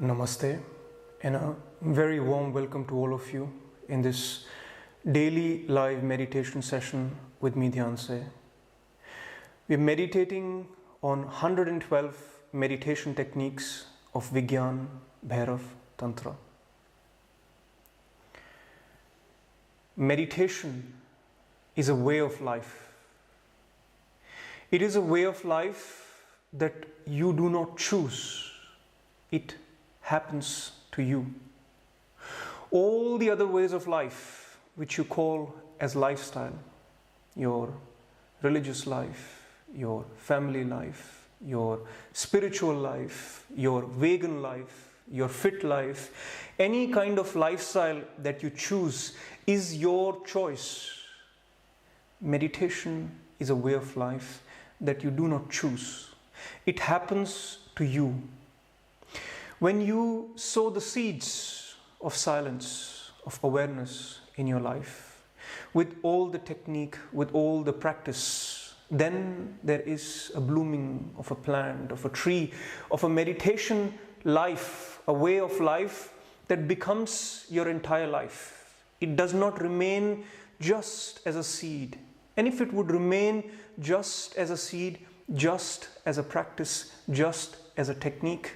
Namaste and a very warm welcome to all of you in this daily live meditation session with me, Dhyanse. We are meditating on 112 meditation techniques of Vigyan, Bhairav, Tantra. Meditation is a way of life. It is a way of life that you do not choose. It happens to you. All the other ways of life which you call as lifestyle, your religious life, your family life, your spiritual life, your vegan life, your fit life, any kind of lifestyle that you choose is your choice. Meditation is a way of life that you do not choose. It happens to you. When you sow the seeds of silence, of awareness in your life, with all the technique, with all the practice, then there is a blooming of a plant, of a tree, of a meditation life, a way of life that becomes your entire life. It does not remain just as a seed. And if it would remain just as a seed, just as a practice, just as a technique,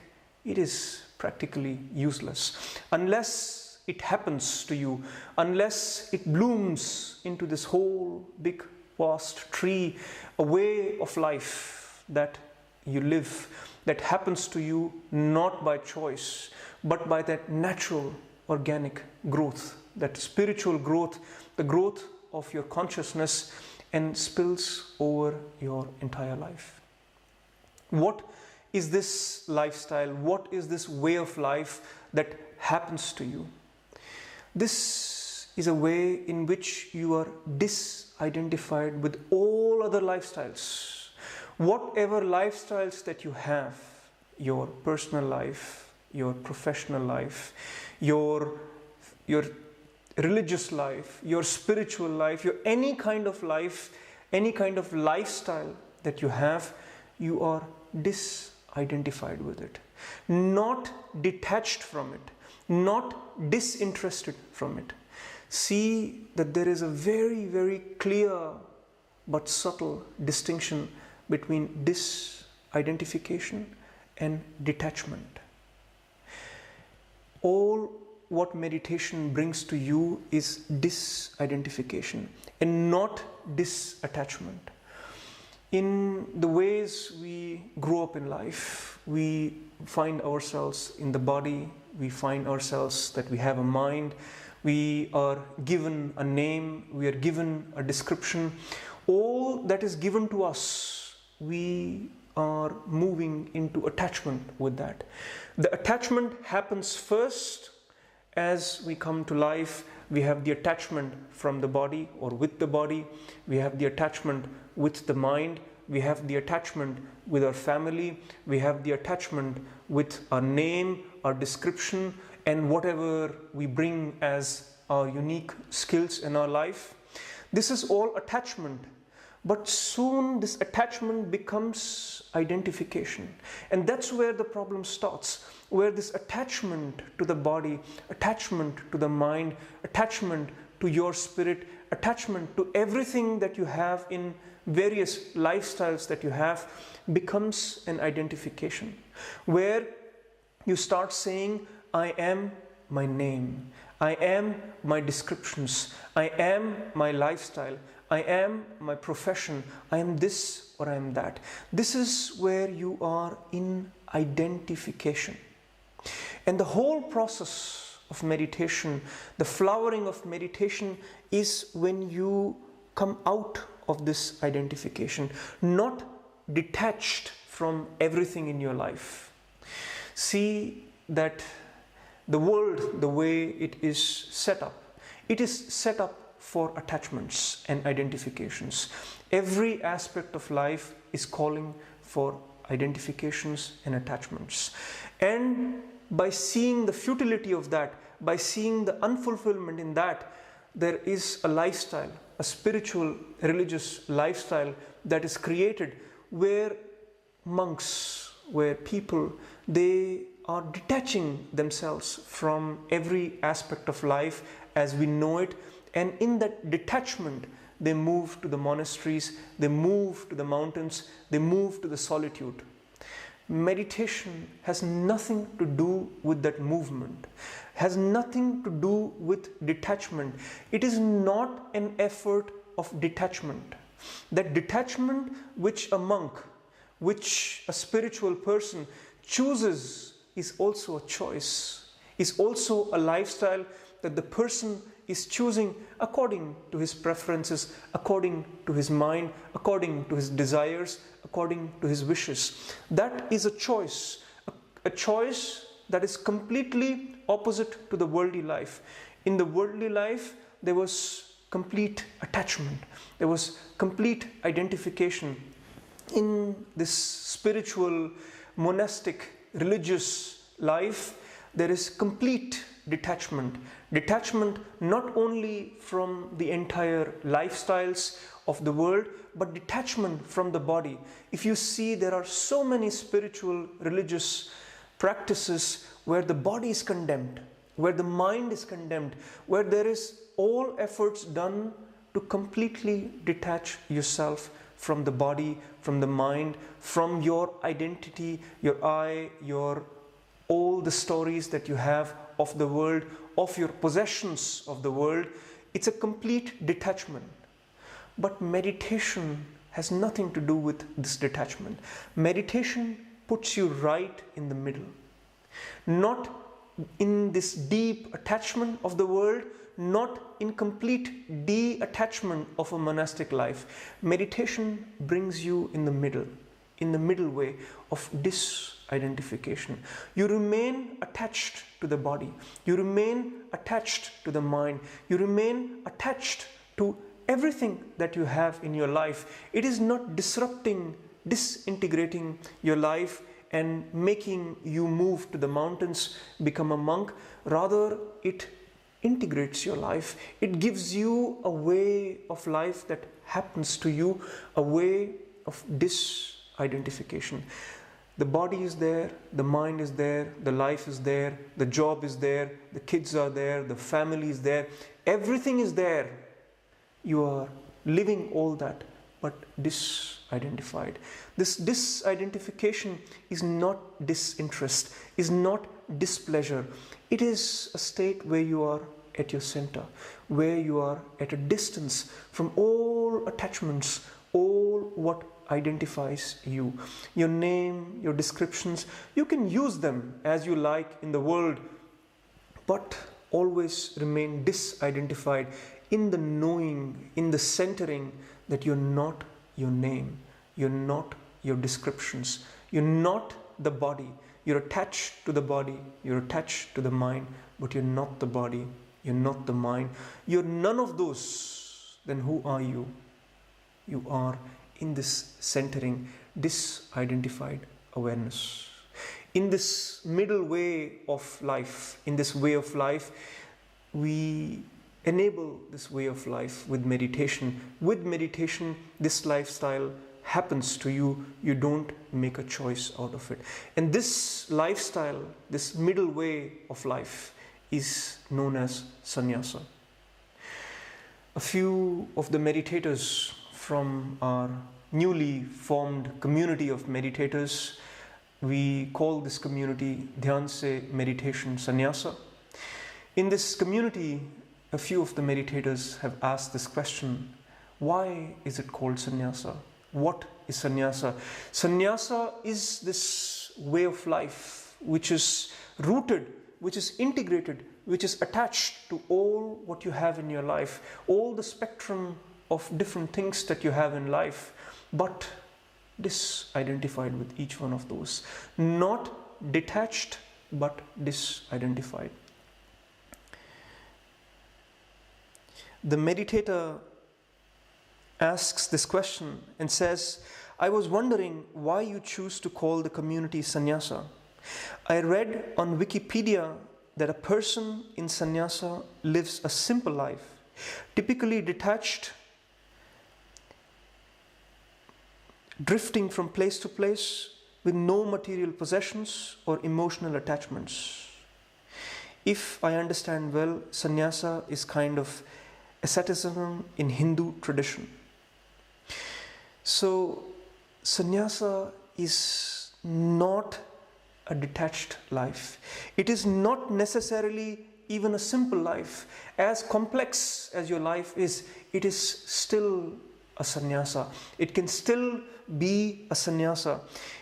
it is practically useless unless it happens to you, unless it blooms into this whole big vast tree, a way of life that you live, that happens to you not by choice, but by that natural organic growth, that spiritual growth, the growth of your consciousness, and spills over your entire life. What is this lifestyle? What is this way of life that happens to you? This is a way in which you are disidentified with all other lifestyles. Whatever lifestyles that you have, your personal life, your professional life, your religious life, your spiritual life, your any kind of life, any kind of lifestyle that you have, you are disidentified with it, not detached from it, not disinterested from it. See that there is a very, very clear but subtle distinction between disidentification and detachment. All what meditation brings to you is disidentification and not disattachment. In the ways we grow up in life, we find ourselves in the body, we find ourselves that we have a mind, we are given a name, we are given a description. All that is given to us, we are moving into attachment with that. The attachment happens first as we come to life. We have the attachment from the body or with the body. We have the attachment with the mind. We have the attachment with our family. We have the attachment with our name, our description, and whatever we bring as our unique skills in our life. This is all attachment. But soon this attachment becomes identification. And that's where the problem starts, where this attachment to the body, attachment to the mind, attachment to your spirit, attachment to everything that you have in various lifestyles that you have becomes an identification, where you start saying, I am my name, I am my descriptions, I am my lifestyle, I am my profession, I am this or I am that. This is where you are in identification. And the whole process of meditation, the flowering of meditation, is when you come out of this identification, not detached from everything in your life. See that the world, the way it is set up for attachments and identifications. Every aspect of life is calling for identifications and attachments. And by seeing the futility of that, by seeing the unfulfillment in that, there is a lifestyle, a spiritual, religious lifestyle that is created where monks, where people, they are detaching themselves from every aspect of life as we know it, and in that detachment they move to the monasteries, they move to the mountains, they move to the solitude. Meditation has nothing to do with that movement, has nothing to do with detachment. It is not an effort of detachment. That detachment which a monk, which a spiritual person chooses, is also a choice, is also a lifestyle that the person is choosing according to his preferences, according to his mind, according to his desires, according to his wishes. That is a choice that is completely opposite to the worldly life. In the worldly life, there was complete attachment, there was complete identification. In this spiritual, monastic, religious life, there is complete detachment. Detachment not only from the entire lifestyles of the world, but detachment from the body. If you see, there are so many spiritual, religious practices where the body is condemned, where the mind is condemned, where there is all efforts done to completely detach yourself from the body, from the mind, from your identity, your I, your all the stories that you have of the world, of your possessions of the world. It's a complete detachment. But meditation has nothing to do with this detachment. Meditation puts you right in the middle. Not in this deep attachment of the world, not in complete detachment of a monastic life. Meditation brings you in the middle way of disidentification. You remain attached to the body, you remain attached to the mind, you remain attached to everything that you have in your life. It is not disrupting, disintegrating your life and making you move to the mountains, become a monk. Rather, it integrates your life. It gives you a way of life that happens to you, a way of disidentification. The body is there, the mind is there, the life is there, the job is there, the kids are there, the family is there, everything is there. You are living all that, but disidentified. This disidentification is not disinterest, is not displeasure. It is a state where you are at your center, where you are at a distance from all attachments, all what identifies you. Your name, your descriptions, you can use them as you like in the world, but always remain disidentified in the knowing, in the centering that you're not your name, you're not your descriptions, you're not the body. You're attached to the body, you're attached to the mind, but you're not the body, you're not the mind, you're none of those. Then who are you? You are in this centering, disidentified awareness. In this middle way of life, in this way of life, we enable this way of life with meditation. With meditation, this lifestyle happens to you. You don't make a choice out of it. And this lifestyle, this middle way of life, is known as sannyasa. A few of the meditators from our newly formed community of meditators, we call this community Dhyanse Meditation Sannyasa. In this community, a few of the meditators have asked this question: why is it called sannyasa? What is sannyasa? Sannyasa is this way of life which is rooted, which is integrated, which is attached to all what you have in your life, all the spectrum of different things that you have in life, but disidentified with each one of those. Not detached, but disidentified. The meditator asks this question and says, I was wondering why you choose to call the community sannyasa. I read on Wikipedia that a person in sannyasa lives a simple life, typically detached, drifting from place to place, with no material possessions or emotional attachments. If I understand well, sannyasa is kind of asceticism in Hindu tradition. So sannyasa is not a detached life. It is not necessarily even a simple life. As complex as your life is, it is still a sannyasa. It can still be a sannyasa.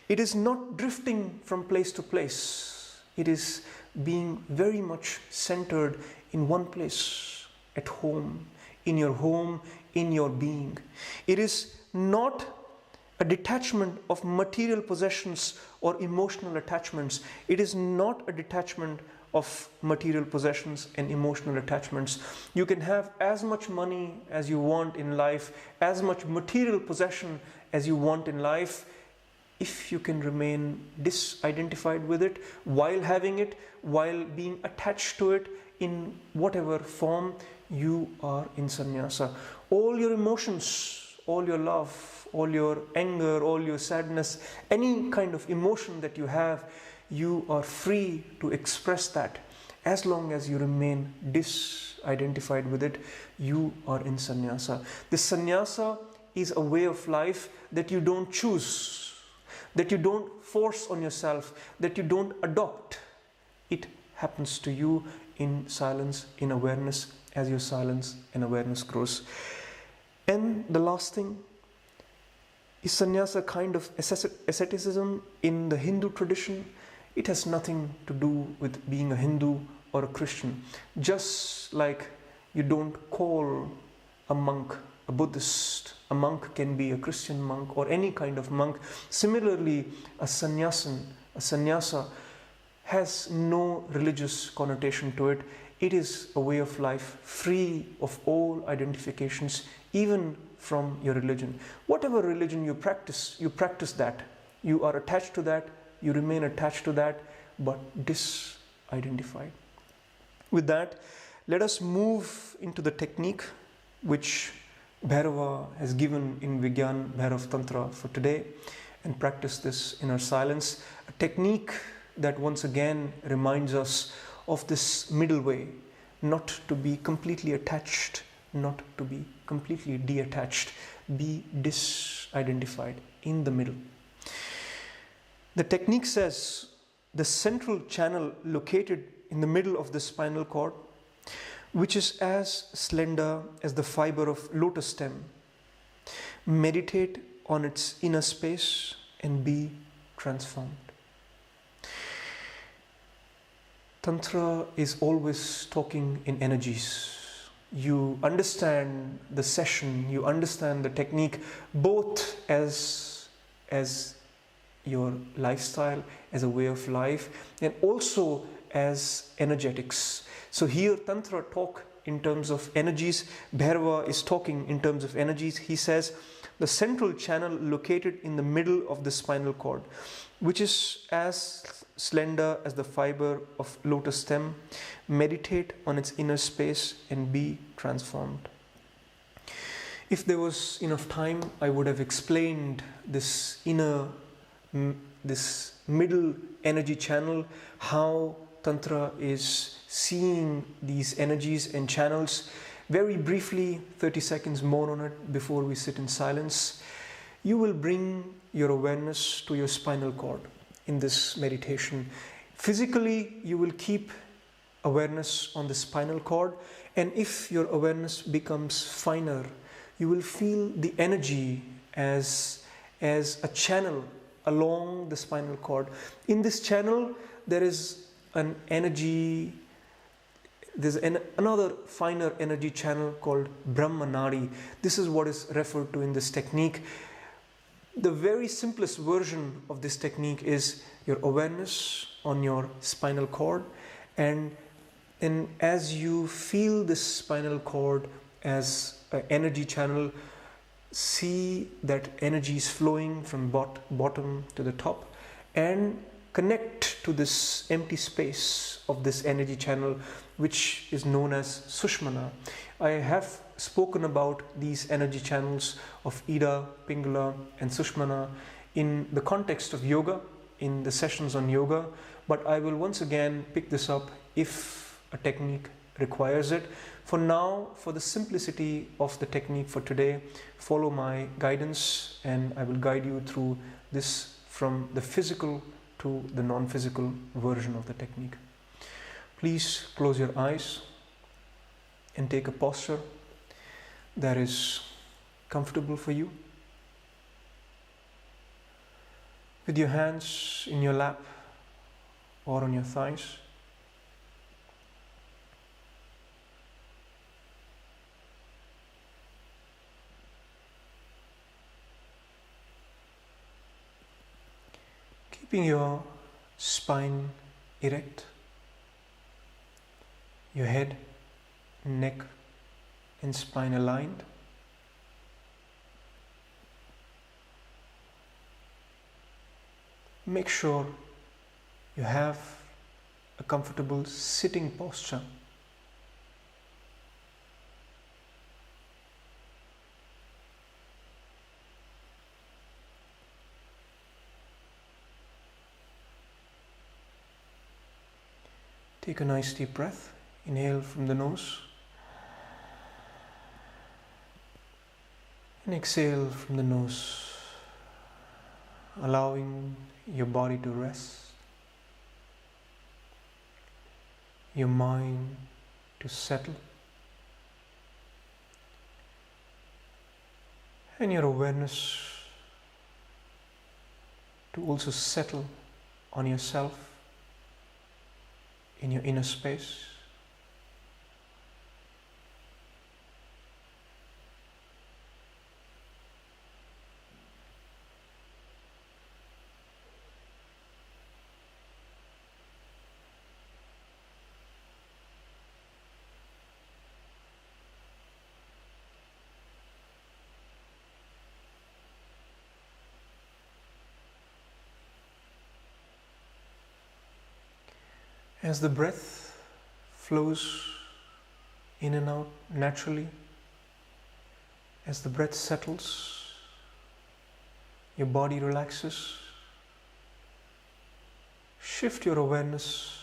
It is not drifting from place to place. It is being very much centered in one place, at home, in your being. It is not a detachment of material possessions or emotional attachments. It is not a detachment of material possessions and emotional attachments. You can have as much money as you want in life, as much material possession as you want in life, if you can remain disidentified with it while having it, while being attached to it in whatever form, you are in sannyasa. All your emotions, all your love, all your anger, all your sadness, any kind of emotion that you have, you are free to express that. As long as you remain disidentified with it, you are in sannyasa. This sannyasa is a way of life that you don't choose, that you don't force on yourself, that you don't adopt. It happens to you in silence, in awareness, as your silence and awareness grows. And the last thing, is sannyasa kind of asceticism in the Hindu tradition? It has nothing to do with being a Hindu or a Christian. Just like you don't call a monk a Buddhist, a monk can be a Christian monk or any kind of monk. Similarly, a sannyasa has no religious connotation to it. It is a way of life free of all identifications, even from your religion. Whatever religion you practice that. You are attached to that, you remain attached to that, but disidentified. With that, let us move into the technique which Bhairava has given in Vigyan, Bhairav Tantra for today, and practice this in our silence. A technique that once again reminds us of this middle way, not to be completely attached, not to be completely detached, be disidentified in the middle. The technique says the central channel located in the middle of the spinal cord, which is as slender as the fiber of lotus stem. Meditate on its inner space and be transformed. Tantra is always talking in energies. You understand the session, you understand the technique, both as your lifestyle, as a way of life, and also as energetics. So here Tantra talk in terms of energies. Bhairava is talking in terms of energies. He says the central channel located in the middle of the spinal cord, which is as slender as the fiber of lotus stem. Meditate on its inner space and be transformed. If there was enough time, I would have explained this middle energy channel, how Tantra is seeing these energies and channels. Very briefly, 30 seconds more on it before we sit in silence. You will bring your awareness to your spinal cord in this meditation. Physically, you will keep awareness on the spinal cord, and if your awareness becomes finer, you will feel the energy as a channel along the spinal cord. In this channel, there is an energy, another finer energy channel called Brahmanadi. This is what is referred to in this technique. The very simplest version of this technique is your awareness on your spinal cord, and as you feel this spinal cord as an energy channel, see that energy is flowing from bottom to the top, and connect to this empty space of this energy channel, which is known as Sushmana. I have spoken about these energy channels of Ida, Pingala and Sushmana in the context of yoga, in the sessions on yoga, but I will once again pick this up if a technique requires it. For now, for the simplicity of the technique for today, follow my guidance and I will guide you through this from the physical to the non-physical version of the technique. Please close your eyes and take a posture that is comfortable for you. With your hands in your lap or on your thighs. Keeping your spine erect, your head, neck and spine aligned. Make sure you have a comfortable sitting posture. Take a nice deep breath. Inhale from the nose and exhale from the nose, allowing your body to rest, your mind to settle, and your awareness to also settle on yourself in your inner space. As the breath flows in and out naturally, as the breath settles, your body relaxes, shift your awareness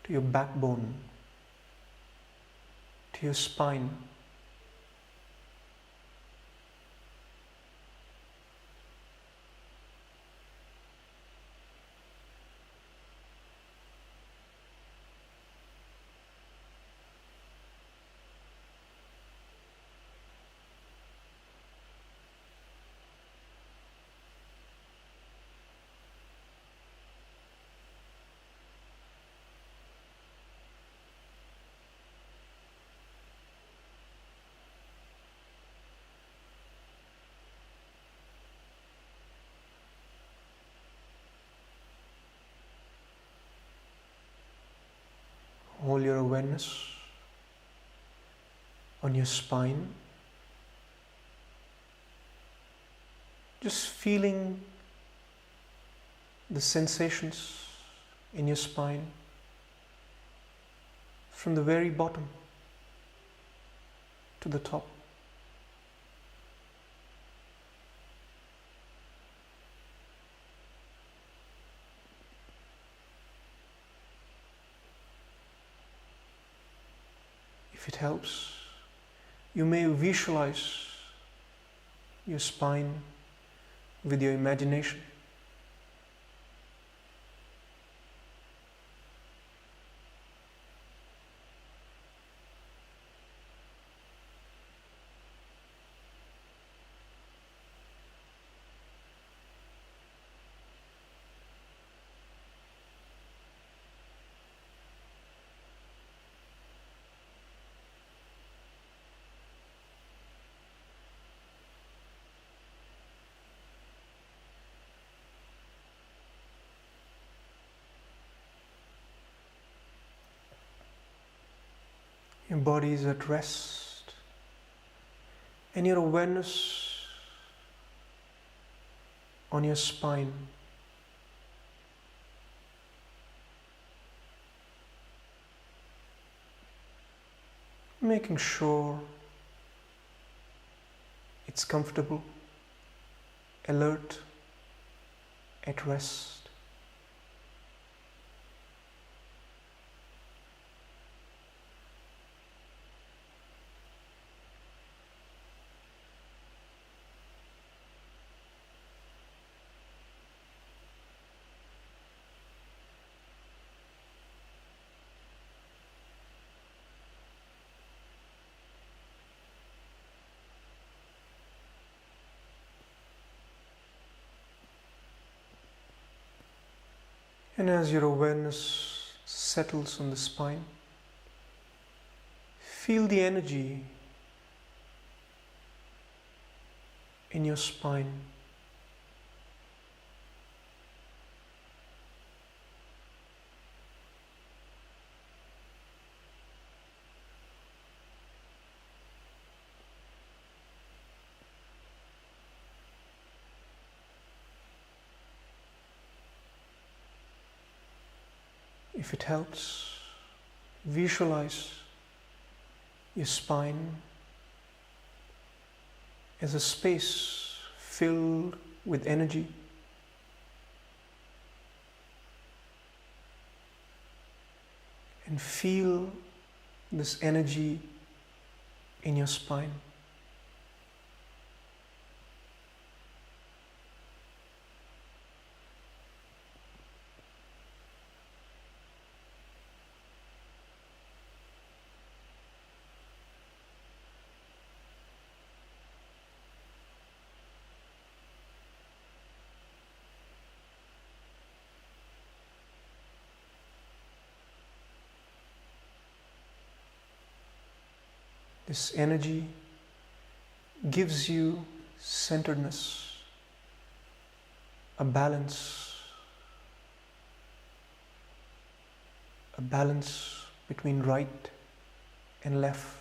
to your backbone, to your spine. Hold your awareness on your spine, just feeling the sensations in your spine from the very bottom to the top. If it helps, you may visualize your spine with your imagination. Your body is at rest, and your awareness on your spine. Making sure it's comfortable, alert, at rest. And as your awareness settles on the spine, feel the energy in your spine. If it helps, visualize your spine as a space filled with energy. And feel this energy in your spine. This energy gives you centeredness, a balance between right and left,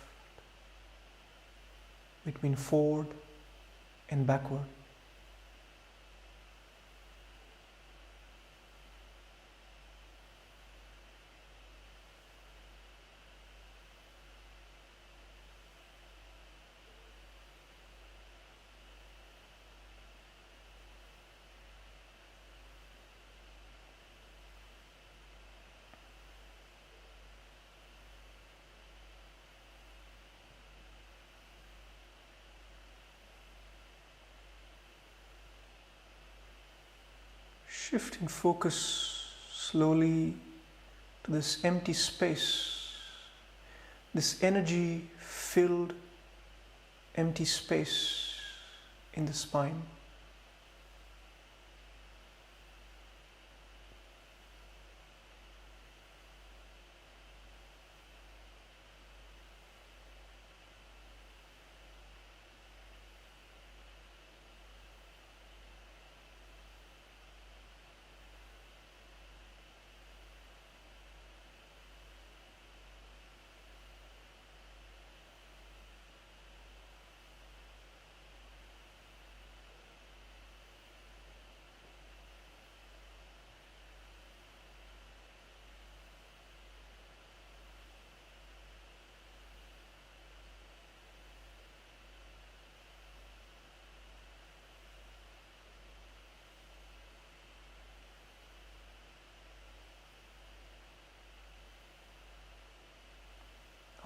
between forward and backward. Shifting focus slowly to this empty space, this energy filled empty space in the spine.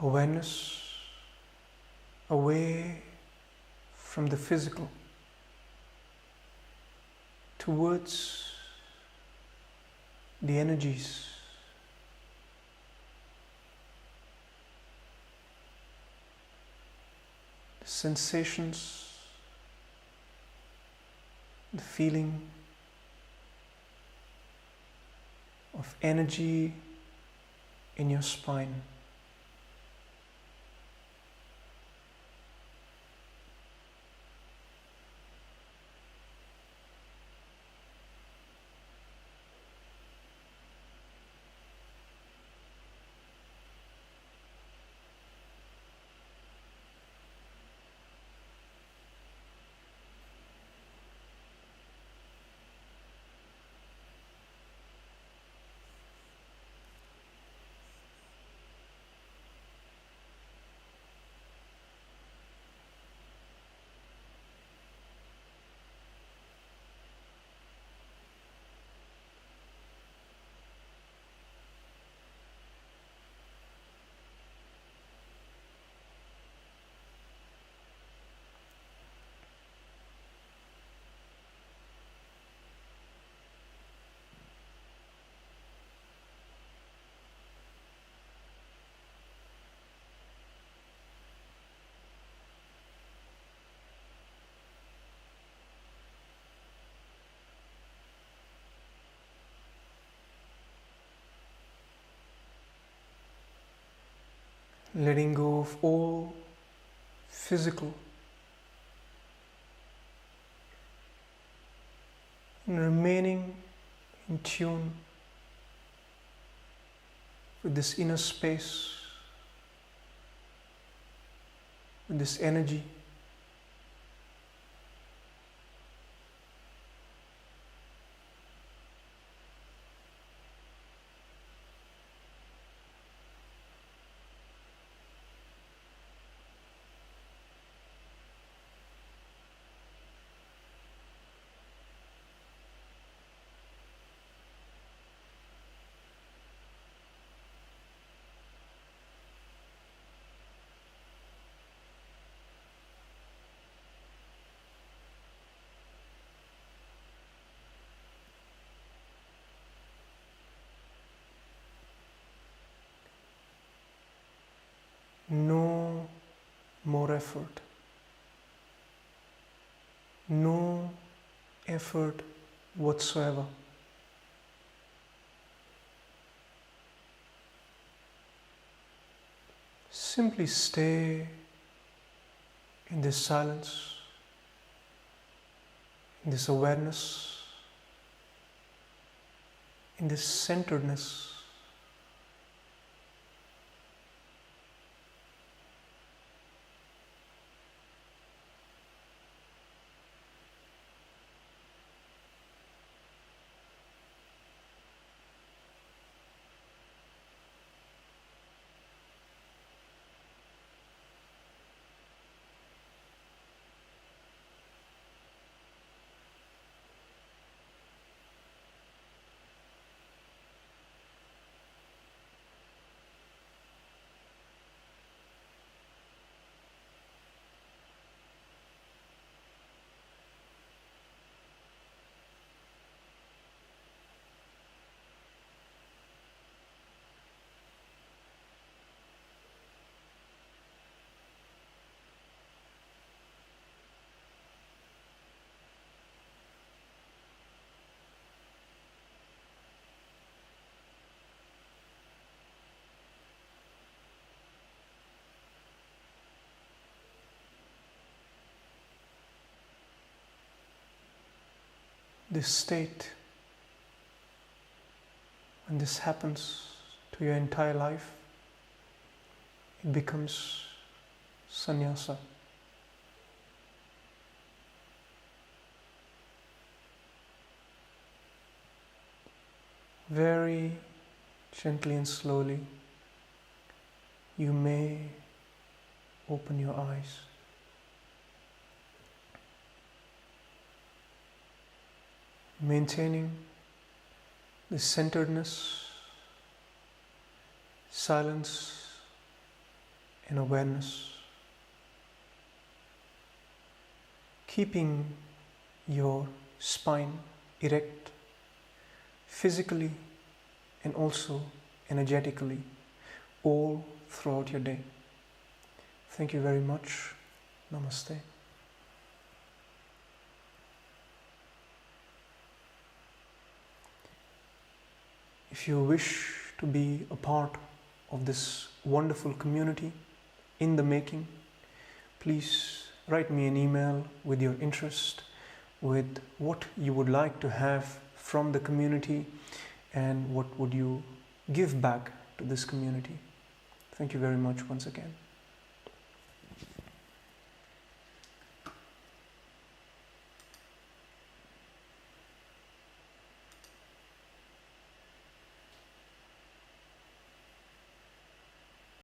Awareness away from the physical towards the energies, the sensations, the feeling of energy in your spine. letting go of all physical, and remaining in tune with this inner space, with this energy. No more effort. No effort whatsoever. Simply stay in this silence, in this awareness, in this centeredness. This state, when this happens to your entire life, it becomes sanyasa. Very gently and slowly, you may open your eyes. Maintaining the centeredness, silence, and awareness. Keeping your spine erect, physically and also energetically, all throughout your day. Thank you very much. Namaste. If you wish to be a part of this wonderful community in the making, please write me an email with your interest, with what you would like to have from the community and what would you give back to this community. Thank you very much once again.